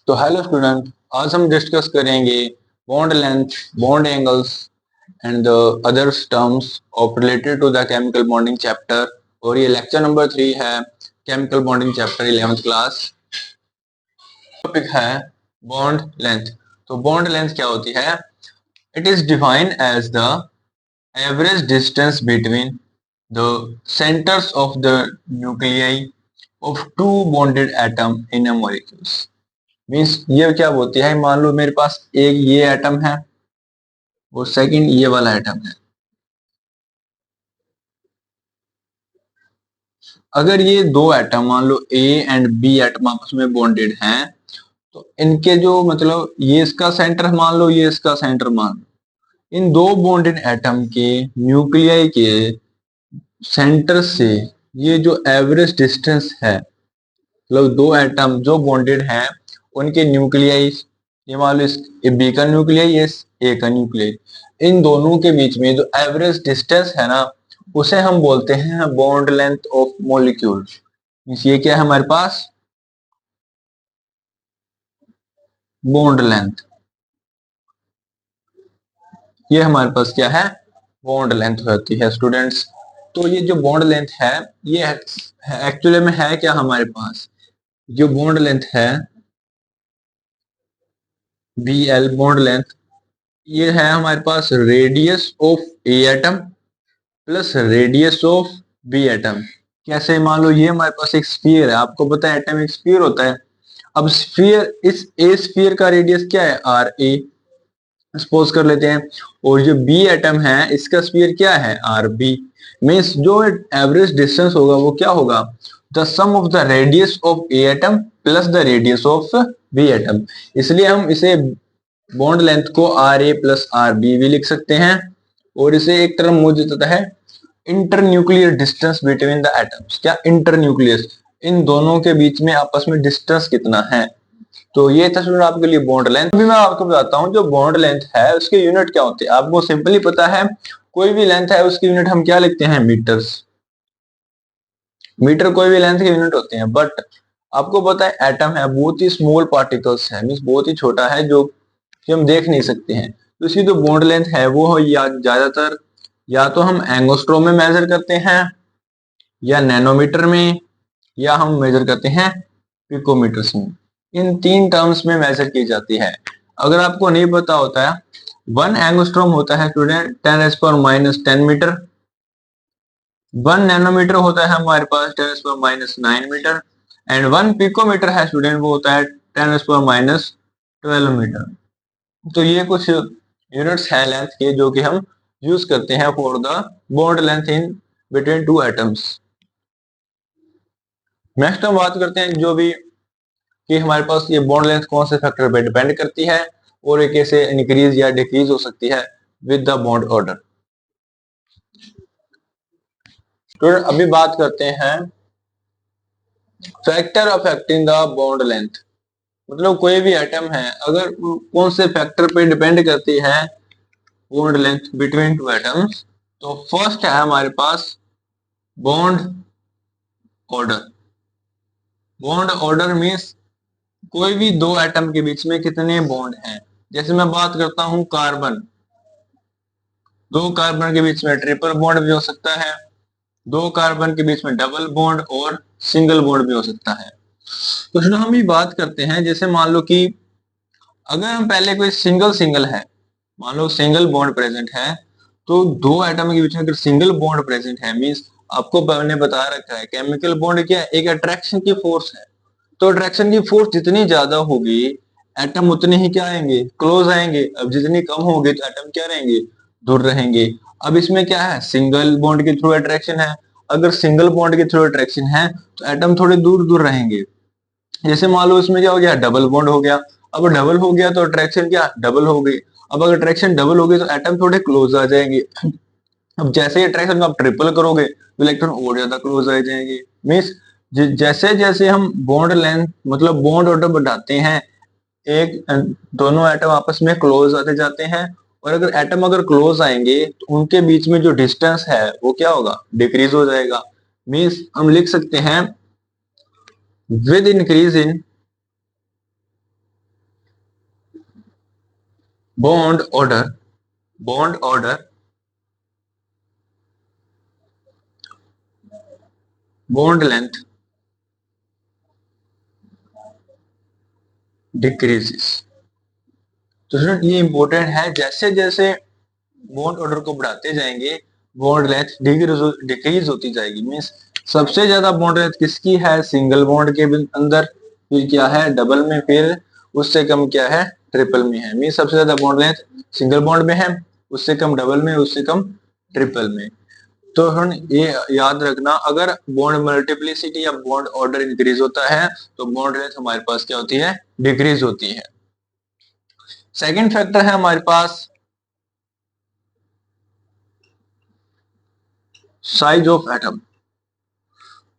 तो hello student, आज हम डिस्कस करेंगे bond length, bond angles and the others terms of related to the chemical bonding chapter. और ये लेक्चर नंबर 3 है, chemical bonding chapter 11th class. Topic है bond length. तो bond length क्या होती है? It is defined as the average distance between the centres of the nuclei of two bonded atom in a molecules. Means ये क्या बोलती है, मान लो मेरे पास एक ये एटम है और सेकंड ये वाला एटम है। अगर ये दो एटम मान लो ए एंड बी एटम आपस में बॉन्डेड हैं, तो इनके जो मतलब ये इसका सेंटर मान लो, ये इसका सेंटर मान लो, इन दो बॉन्डेड एटम के न्यूक्लियाई के सेंटर से ये जो एवरेज डिस्टेंस है, मतलब दो एटम जो बॉन्डेड हैं उनके न्यूक्लियाई, ये मान लो इस बी का न्यूक्लियाई, ये ए का न्यूक्लियाई, इन दोनों के बीच में जो एवरेज डिस्टेंस है ना, उसे हम बोलते हैं बॉन्ड लेंथ ऑफ मॉलिक्यूल। ये क्या है हमारे पास? Bond length. ये हमारे पास क्या है? बॉन्ड लेंथ होती है स्टूडेंट्स। तो ये जो बॉन्ड लेंथ है, ये एक्चुअली में है क्या हमारे पास? जो बॉन्ड लेंथ है बी एल बॉन्ड लेंथ, ये है हमारे पास radius of A atom plus radius of B atom. कैसे? मान लो ये हमारे पास एक स्फीयर है, आपको पता है एटम एक स्फीयर होता है। अब स्फीयर, इस ए स्फीयर का रेडियस क्या है? आर ए सपोज कर लेते हैं। और जो बी एटम है इसका स्फीयर क्या है? R B. मीन्स जो एवरेज डिस्टेंस होगा वो क्या होगा? The sum of the radius of A atom plus the radius of B atom. इसलिए हम इसे बॉन्ड लेंथ को R A plus R B भी लिख सकते हैं। और इसे एक टर्म मुझे देता है internuclear distance between the atoms. क्या इंटरन्यूक्लियर? इन दोनों के बीच में आपस में डिस्टेंस कितना है। तो ये था स्टूडेंट आपके लिए बॉन्ड लेंथ। अभी मैं आपको बताता हूँ जो बॉन्ड लेंथ है उसके यूनिट क्या होते हैं। आपको सिंपली पता है, कोई भी लेंथ है उसकी यूनिट हम क्या लिखते हैं? मीटर्स। मीटर कोई भी लेंथ के यूनिट होते हैं। बट आपको पता है एटम है बहुत ही स्मॉल पार्टिकल्स है, मीन्स बहुत ही छोटा है जो कि हम देख नहीं सकते हैं। तो इसकी जो बॉन्ड लेंथ है वो या ज्यादातर या तो हम एंगोस्ट्रोम में मेजर करते हैं, या नैनोमीटर में, या हम मेजर करते हैं पिकोमीटर्स में। इन तीन टर्म्स में मेजर की जाती है। अगर आपको नहीं पता होता है, 1 एंगस्ट्रॉम होता है स्टूडेंट 10⁻⁻10 मीटर। 1 नैनोमीटर होता है हमारे पास 10⁻⁹ मीटर। एंड 1 पिकोमीटर है स्टूडेंट, वो होता है 10⁻12 मीटर। तो ये कुछ यूनिट्स हैं लेंथ के जो कि हम यूज करते हैं for the bond length in between two atoms. Next हम बात करते हैं जो भी कि हमारे पास ये बॉन्ड लेंथ कौन से फैक्टर पे डिपेंड करती है और ये कैसे इंक्रीज या डिक्रीज हो सकती है विद द बॉन्ड ऑर्डर। तो अभी बात करते हैं factor affecting the bond length. मतलब कोई भी एटम है अगर कौन से फैक्टर पे डिपेंड करती है bond length between two atoms, तो फर्स्ट है हमारे पास bond order. Bond order means कोई भी दो एटम के बीच में कितने बॉन्ड हैं। जैसे मैं बात करता हूं कार्बन, दो कार्बन के बीच में ट्रिपल बॉन्ड भी हो सकता है, दो कार्बन के बीच में डबल बॉन्ड और सिंगल बॉन्ड भी हो सकता है। तो चलो हम ये बात करते हैं, जैसे मान लो कि अगर हम पहले कोई सिंगल सिंगल है, मान लो सिंगल बॉन्ड प्रेजेंट है, तो दो एटम के बीच में अगर सिंगल बॉन्ड प्रेजेंट है, मींस आपको मैंने बता रखा है केमिकल बॉन्ड क्या है? एक अट्रैक्शन की फोर्स है। तो अट्रैक्शन की फोर्स जितनी ज्यादा होगी एटम उतने ही क्या आएंगे? क्लोज आएंगे। अब जितनी कम होगी तो एटम क्या रहेंगे? दूर रहेंगे। अब इसमें क्या है? सिंगल बॉन्ड के थ्रू अट्रैक्शन है। अगर सिंगल बॉन्ड के थ्रू अट्रैक्शन है तो एटम थोड़े दूर दूर रहेंगे। जैसे मान लो इसमें क्या हो गया? डबल बॉन्ड हो गया। अब डबल हो गया तो अट्रैक्शन क्या? डबल हो गई। अब अगर अट्रैक्शन डबल हो गई तो एटम थोड़े क्लोज आ जाएंगे। अब जैसे ही अट्रैक्शन को आप ट्रिपल करोगे तो इलेक्ट्रॉन और ज्यादा क्लोज आ जाएंगे। मीन्स जैसे जैसे हम बॉन्ड लेंथ मतलब बॉन्ड ऑर्डर बढ़ाते हैं, एक दोनों एटम आपस में क्लोज आते जाते हैं। और अगर एटम अगर क्लोज आएंगे तो उनके बीच में जो डिस्टेंस है वो क्या होगा? डिक्रीज हो जाएगा। मीन्स हम लिख सकते हैं with increase in bond order, bond order, bond length decreases. तो स्टूडेंट ये इंपॉर्टेंट है, जैसे जैसे बॉन्ड ऑर्डर को बढ़ाते जाएंगे बॉन्ड लेंथ डिक्रीज होती जाएगी। मीन्स सबसे ज्यादा बॉन्ड लेंथ किसकी है, सिंगल बॉन्ड के अंदर, फिर क्या है डबल में, फिर उससे कम क्या है ट्रिपल में है। मीन्स सबसे ज्यादा बॉन्ड लेंथ सिंगल बॉन्ड में है, उससे कम डबल में, उससे कम ट्रिपल में। तो हम ये याद रखना, अगर बॉन्ड मल्टीप्लिसिटी या बॉन्ड ऑर्डर इंक्रीज होता है तो बॉन्ड लेंथ हमारे पास क्या होती है, डिक्रीज होती है। सेकंड फैक्टर है हमारे पास साइज ऑफ एटम।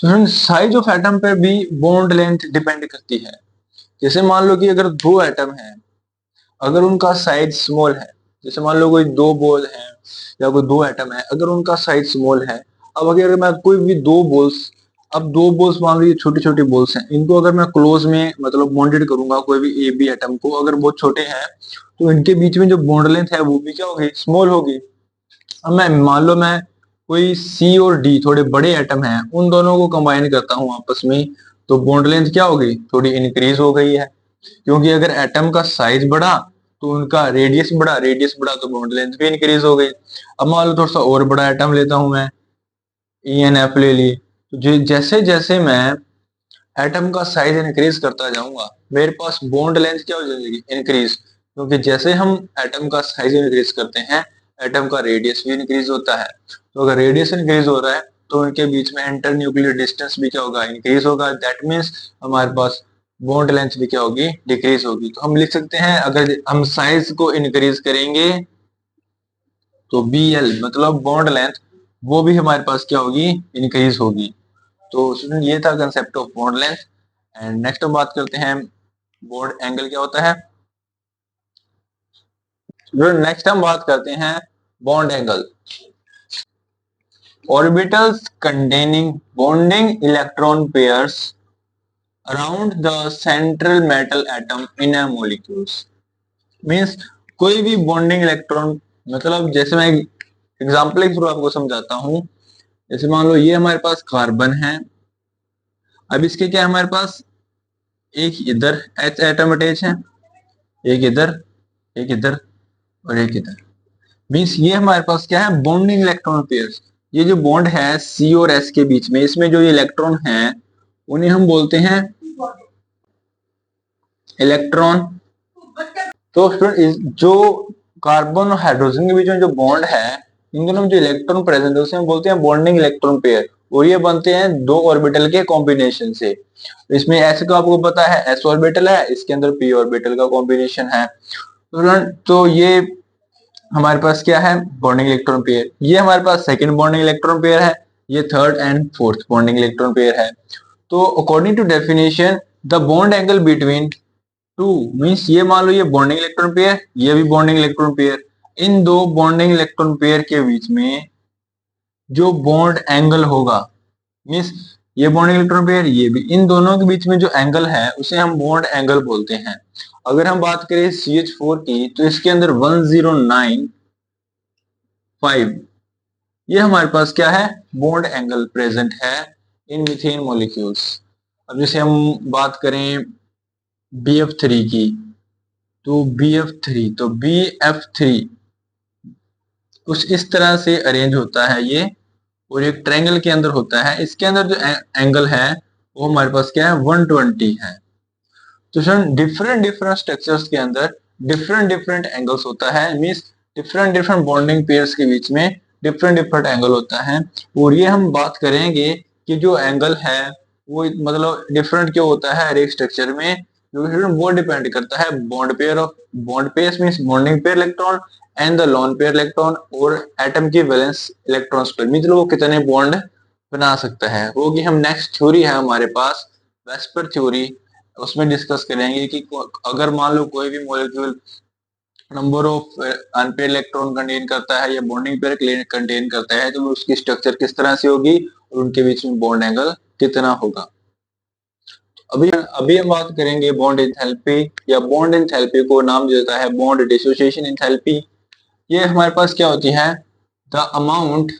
तो साइज ऑफ एटम पर भी बॉन्ड लेंथ डिपेंड करती है। जैसे मान लो कि अगर दो एटम हैं, अगर उनका साइज स्मॉल है, जैसे मान लो कोई दो बॉल है या कोई दो एटम है, अगर उनका साइज स्मॉल है, अब अगर मैं कोई भी दो बॉल्स, अब दो बॉल्स मान लो छोटी छोटी बॉल्स हैं, इनको अगर मैं क्लोज में मतलब बॉन्डेड करूंगा कोई भी ए बी एटम को, अगर बहुत छोटे हैं तो इनके बीच में जो बॉन्ड लेंथ है वो भी क्या होगी, स्मॉल होगी। अब मैं मान लो मैं कोई सी और डी थोड़े बड़े एटम हैं, उन दोनों को कंबाइन करता हूं आपस में, तो बॉन्ड लेंथ क्या होगी, थोड़ी इंक्रीज हो गई है। क्योंकि अगर एटम का साइज बढ़ा तो उनका रेडियस बढ़ा, रेडियस बढ़ा तो बॉन्ड लेंथ भी इंक्रीज हो गई। अब मान लो थोड़ा सा और बड़ा एटम लेता हूं मैं, ई एन एफ ले लिए, तो जैसे जैसे मैं एटम का साइज इंक्रीज करता जाऊंगा मेरे पास बॉन्ड लेंथ क्या हो जाएगी, इंक्रीज। क्योंकि जैसे हम एटम का साइज इंक्रीज करते हैं एटम का रेडियस भी इंक्रीज होता है। तो अगर रेडियस इंक्रीज हो रहा है तो उनके बीच में इंटर न्यूक्लियर डिस्टेंस भी क्या होगा, इंक्रीज होगा। दैट मीन्स हमारे पास बॉन्ड लेंथ भी क्या होगी, डिक्रीज होगी। तो हम लिख सकते हैं अगर हम साइज को इंक्रीज करेंगे तो बी एल मतलब बॉन्ड लेंथ वो भी हमारे पास क्या होगी, इंक्रीज होगी। तो स्टूडेंट ये था concept of bond length. And next हम बात करते हैं बॉन्ड एंगल क्या होता है। नेक्स्ट हम बात करते हैं bond angle. Orbitals containing bonding electron pairs around the central metal atom in a molecules. Means कोई भी बॉन्डिंग इलेक्ट्रॉन, मतलब जैसे मैं एग्जांपल के थ्रू आपको समझाता हूं। जैसे मान लो ये हमारे पास कार्बन है, अब इसके क्या है हमारे पास, एक इधर एच एटम अटैच है, एक इधर, एक इधर और एक इधर। मीन्स ये हमारे पास क्या है, बॉन्डिंग इलेक्ट्रॉन पेयर्स। ये जो बॉन्ड है सी और एस के बीच में, इसमें जो इलेक्ट्रॉन है उन्हें हम बोलते हैं इलेक्ट्रॉन। तो स्टूडेंट जो कार्बन और हाइड्रोजन के बीच में जो बॉन्ड है, इन दोनों में जो इलेक्ट्रॉन प्रेजेंट है उसे हम बोलते हैं बॉन्डिंग इलेक्ट्रॉन पेयर। और ये बनते हैं दो ऑर्बिटल के कॉम्बिनेशन से। इसमें एस का आपको पता है एस ऑर्बिटल है, इसके अंदर पी ऑर्बिटल का कॉम्बिनेशन है। तो ये हमारे पास क्या है, बॉन्डिंग इलेक्ट्रॉन पेयर। ये हमारे पास सेकंड बॉन्डिंग इलेक्ट्रॉन पेयर है, ये third and fourth bonding electron pair है। तो according to definition the bond angle between two, means ये मान लो ये बॉन्डिंग इलेक्ट्रॉन पेयर, ये भी बॉन्डिंग इलेक्ट्रॉन पेयर, इन दो बॉन्डिंग इलेक्ट्रॉन पेयर के बीच में जो बॉन्ड एंगल होगा, मीन्स ये बॉन्डिंग इलेक्ट्रॉन पेयर ये भी, इन दोनों के बीच में जो एंगल है उसे हम बॉन्ड एंगल बोलते हैं। अगर हम बात करें CH4 की, तो इसके अंदर 1095 ये हमारे पास क्या है, बॉन्ड एंगल प्रेजेंट है इन मीथेन मॉलिक्यूल्स। अब जैसे हम बात करें BF3 की, तो BF3 तो BF3 कुछ इस तरह से अरेंज होता है ये, और एक ट्रायंगल के अंदर होता है। इसके अंदर जो एंगल है वो हमारे पास क्या है, 120 है। तो सर डिफरेंट डिफरेंट स्ट्रक्चर्स के अंदर डिफरेंट डिफरेंट एंगल्स होता है। Means different different bonding pairs के बीच में डिफरेंट डिफरेंट एंगल होता है। और ये हम बात करेंगे कि जो एंगल है वो मतलब डिफरेंट क्यों होता है हर एक स्ट्रक्चर में, वो डिपेंड करता है bond pair of, bond pairs means bonding pair electron and the lone pair electron, और एटम की वैलेंस इलेक्ट्रॉन्स पर, मतलब वो कितने बॉन्ड बना सकता है। वो कि हम नेक्स्ट थ्योरी है हमारे पास वेस्पर थ्योरी, उसमें डिस्कस करेंगे कि अगर मान लो कोई भी molecule number of unpaired electron contain करता है या बॉन्डिंग पेयर कंटेन करता है तो उसकी स्ट्रक्चर किस तरह से होगी और उनके बीच में बॉन्ड एंगल कितना होगा। अभी अभी हम बात करेंगे बॉन्ड एंथैल्पी, या बॉन्ड एंथैल्पी को नाम देता है बॉन्ड डिसोसिएशन एंथैल्पी। ये हमारे पास क्या होती है, the amount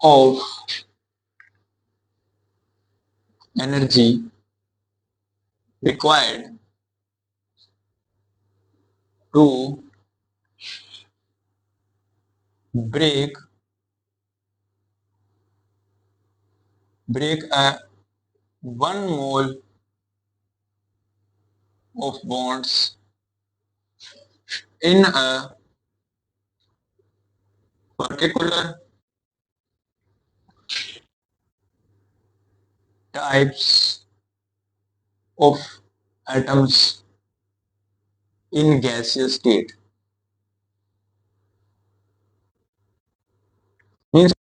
of energy required to break a 1 mole of bonds in a particular types of atoms in gaseous state। Means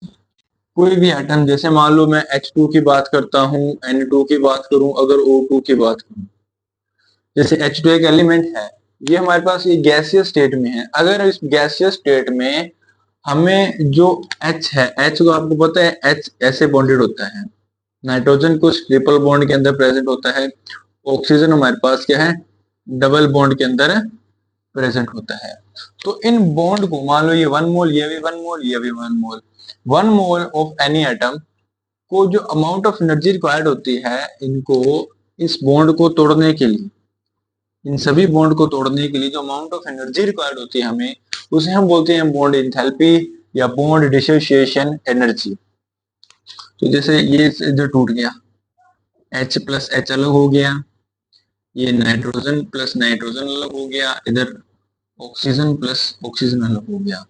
कोई भी एटम, जैसे मान लो मैं H2 की बात करता हूँ, N2 की बात करूं, अगर O2 की बात करूं, जैसे H2 एक एलिमेंट है, ये हमारे पास ये गैसियस स्टेट में है। अगर इस गैसियस स्टेट में हमें जो H है, H को आपको पता है H ऐसे बॉन्डेड होता है, नाइट्रोजन कुछ ट्रिपल बॉन्ड के अंदर प्रेजेंट होता है, ऑक्सीजन हमारे पास क्या है, डबल बॉन्ड के अंदर प्रेजेंट होता है। तो इन बॉन्ड को मान लो ये 1 मोल, ये भी 1 मोल, ये भी 1 मोल, 1 मोल ऑफ एनी एटम को जो अमाउंट ऑफ एनर्जी रिक्वायर्ड होती है इनको, इस बॉन्ड को तोड़ने के लिए, इन सभी बॉन्ड को तोड़ने के लिए जो अमाउंट ऑफ एनर्जी रिक्वायर्ड होती है हमें, उसे हम बोलते हैं बॉन्ड एंथैल्पी या बॉन्ड डिसोसिएशन एनर्जी। तो जैसे ये इधर टूट गया, H प्लस H अलग हो गया, ये नाइट्रोजन प्लस नाइट्रोजन अलग हो गया, इधर ऑक्सीजन प्लस ऑक्सीजन अलग हो गया।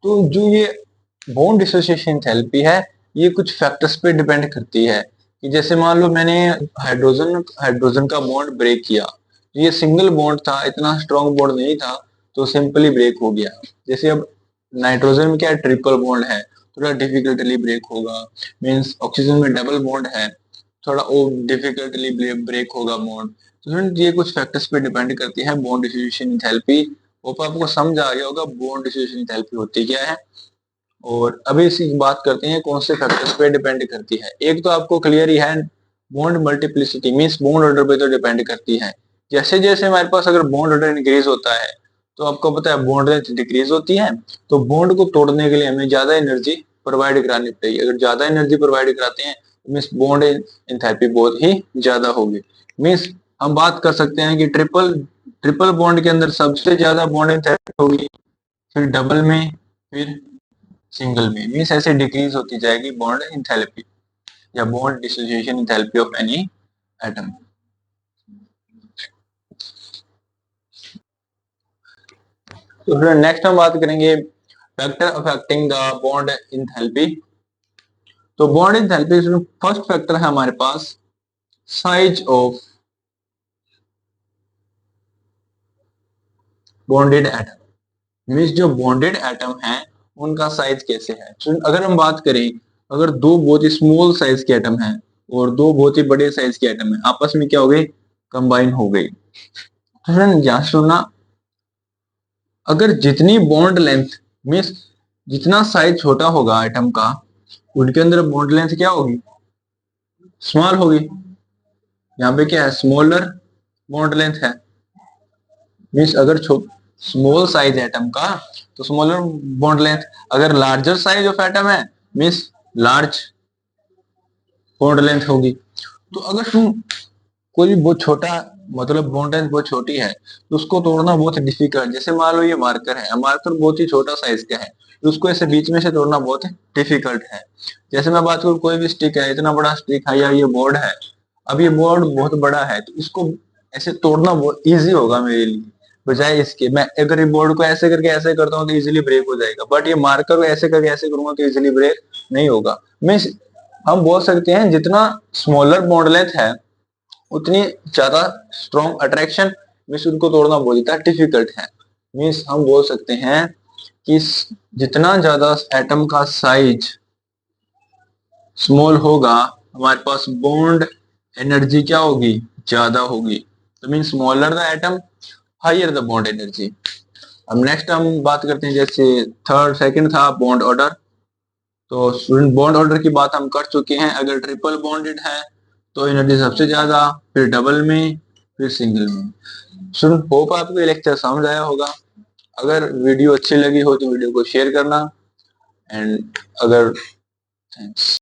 तो जो ये बॉन्ड डिसोसिएशन एंथैल्पी है, ये कुछ फैक्टर्स पे डिपेंड करती है कि जैसे मान लो मैंने हाइड्रोजन हाइड्रोजन का बॉन्ड ब्रेक किया, ये सिंगल बॉन्ड था, इतना स्ट्रॉन्ग बॉन्ड नहीं था, तो सिंपली ब्रेक हो गया। जैसे अब नाइट्रोजन में क्या है, ट्रिपल बॉन्ड है, थोड़ा डिफिकल्टली ब्रेक होगा। मीन्स ऑक्सीजन में डबल बॉन्ड है, थोड़ा वो डिफिकल्टली ब्रेक होगा बॉन्ड। तो ये कुछ फैक्टर्स पे डिपेंड करती है बॉन्ड डिसोसिएशन एंथैल्पी। होप आपको समझ आ गया होगा बॉन्ड डिसोसिएशन एंथैल्पी होती क्या है। और अभी इसी बात करते हैं कौन से फैक्टर्स पे डिपेंड करती है। एक तो आपको क्लियर ही है, bond multiplicity means bond order पे तो डिपेंड करती है। जैसे जैसे हमारे पास अगर बॉन्ड ऑर्डर इंक्रीज होता है, तो आपको पता है बॉन्ड लेंथ डिक्रीज होती है, तो बॉन्ड को तोड़ने के लिए हमें ज्यादा एनर्जी प्रोवाइड करानी पड़ेगी। अगर ज्यादा एनर्जी प्रोवाइड कराते हैं तो मींस बॉन्ड एंथैल्पी बहुत ही ज्यादा होगी। मींस हम बात कर सकते हैं कि ट्रिपल ट्रिपल बॉन्ड के अंदर सबसे ज्यादा बॉन्ड एंथैल्पी होगी, फिर डबल में, फिर सिंगल में। मींस ऐसे डिक्रीज होती जाएगी बॉन्ड एंथैल्पी या bond dissociation enthalpy of any atom. तो फिर नेक्स्ट हम बात करेंगे factor affecting the bond enthalpy. तो बॉन्ड एंथैल्पी में फर्स्ट फैक्टर है हमारे पास size of bonded atom. Means जो बॉन्डेड एटम है उनका साइज कैसे है। तो अगर हम बात करें, अगर दो बहुत ही स्मॉल साइज के एटम हैं और दो बहुत ही बड़े साइज के एटम हैं, आपस में क्या हो गई, कंबाइन हो गई। तो फ्रेंड ध्यान सुनना, अगर जितनी बॉन्ड लेंथ मीन्स जितना साइज छोटा होगा एटम का, उनके अंदर बॉन्ड लेंथ क्या होगी, स्मॉल होगी। यहाँ पे क्या है, स्मॉलर बॉन्ड लेंथ है। मीन्स अगर स्मॉल साइज एटम का तो स्मॉलर बॉन्ड लेंथ, अगर लार्जर साइज ऑफ एटम है मीन्स लार्ज बॉन्ड लेंथ होगी। तो अगर तुम कोई भी बहुत छोटा, मतलब बॉन्ड लेंथ बहुत छोटी है, तो उसको तोड़ना बहुत डिफिकल्ट। जैसे मान लो ये मार्कर है, मार्कर बहुत ही छोटा साइज का है, तो उसको ऐसे बीच में से तोड़ना बहुत डिफिकल्ट है। जैसे मैं बात करूँ, कोई भी स्टिक है, इतना बड़ा स्टिक है, या ये बोर्ड है, अब ये बोर्ड बहुत बड़ा है, तो इसको ऐसे तोड़ना बहुत ईजी होगा मेरे लिए, बजाय इसके मैं अगर ये बोर्ड को ऐसे करके ऐसे करता हूँ तो इजीली ब्रेक हो जाएगा, बट ये मार्कर को ऐसे करके ऐसे करूंगा तो इजीली ब्रेक नहीं होगा। मीन्स हम बोल सकते हैं जितना स्मॉलर बॉन्ड लेंथ है उतनी ज्यादा स्ट्रॉन्ग अट्रैक्शन, मीन्स उनको तोड़ना बहुत ज्यादा डिफिकल्ट है। मीन्स हम बोल सकते हैं कि जितना ज्यादा एटम का साइज स्मॉल होगा, हमारे पास बॉन्ड एनर्जी क्या होगी, ज्यादा होगी। तो mean smaller the atom higher the bond energy. अब नेक्स्ट हम बात करते हैं, जैसे थर्ड सेकंड था बॉन्ड ऑर्डर। तो स्टूडेंट बॉन्ड ऑर्डर की बात हम कर चुके हैं। अगर ट्रिपल बॉन्डेड है तो एनर्जी सबसे ज्यादा, फिर डबल में, फिर सिंगल में। स्टूडेंट होप आपको ये लेक्चर समझ आया होगा। अगर वीडियो अच्छी लगी हो तो वीडियो को शेयर करना, एंड अगर थैंक्स।